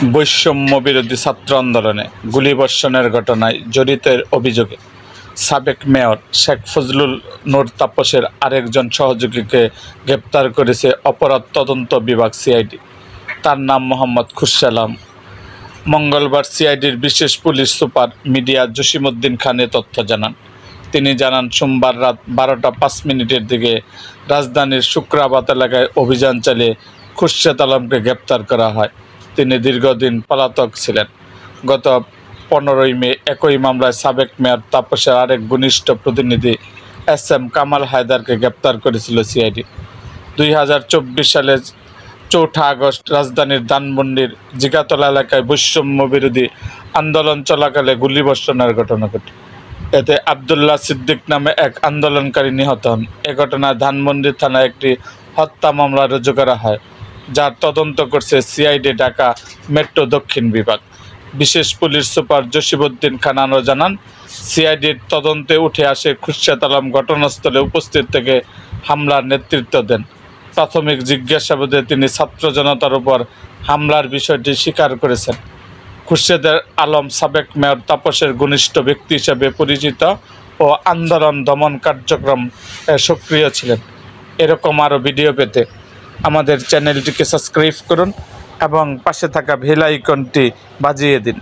বৈষম্য বিরোধী ছাত্র আন্দোলনে গুলিবর্ষণের ঘটনায় জড়িতের অভিযোগে সাবেক মেয়র শেখ ফজলুল নূর তাপসের আরেকজন সহযোগীকে গ্রেপ্তার করেছে অপরাধ তদন্ত বিভাগ সিআইডি। তার নাম মোহাম্মদ খুরশেদ। মঙ্গলবার সিআইডির বিশেষ পুলিশ সুপার মিডিয়া জসিমউদ্দিন খান এ তথ্য জানান। তিনি জানান, সোমবার রাত 12টা 5 দিকে রাজধানীর শুক্রাবাদ এলাকায় অভিযান চালিয়ে খুরশেদ আলমকে গ্রেপ্তার করা হয়। তিনি দীর্ঘদিন পলাতক ছিলেন। গত 15 মে একই মামলায় সাবেক মেয়র তাপসের আরেক ঘনিষ্ঠ প্রতিনিধি SM কামাল হায়দারকে গ্রেপ্তার করেছিল সিআইডি। 2024 সালের 4 আগস্ট রাজধানীর ধানমন্ডির জিগাতলা এলাকায় বৈষম্য বিরোধী আন্দোলন চলাকালে গুলিবর্ষণের ঘটনা ঘটে। এতে আবদুল্লাহ সিদ্দিক নামে এক আন্দোলনকারী নিহত হন। এ ঘটনায় ধানমন্ডি থানায় একটি হত্যা মামলা রুজু করা হয়, যার তদন্ত করছে সিআইডি ঢাকা মেট্রো দক্ষিণ বিভাগ। বিশেষ পুলিশ সুপার জসিমউদ্দিন খান আরও জানান, সিআইডির তদন্তে উঠে আসে খুরশেদ আলম ঘটনাস্থলে উপস্থিত থেকে হামলার নেতৃত্ব দেন। প্রাথমিক জিজ্ঞাসাবাদে তিনি ছাত্র জনতার উপর হামলার বিষয়টি স্বীকার করেছেন। খুরশেদ আলম সাবেক মেয়র তাপসের ঘনিষ্ঠ ব্যক্তি হিসেবে পরিচিত ও আন্দোলন দমন কার্যক্রম সক্রিয় ছিলেন। এরকম আরও ভিডিও পেতে আমাদের চ্যানেলটিকে সাবস্ক্রাইব করুন এবং পাশে থাকা বেল আইকনটি বাজিয়ে দিন।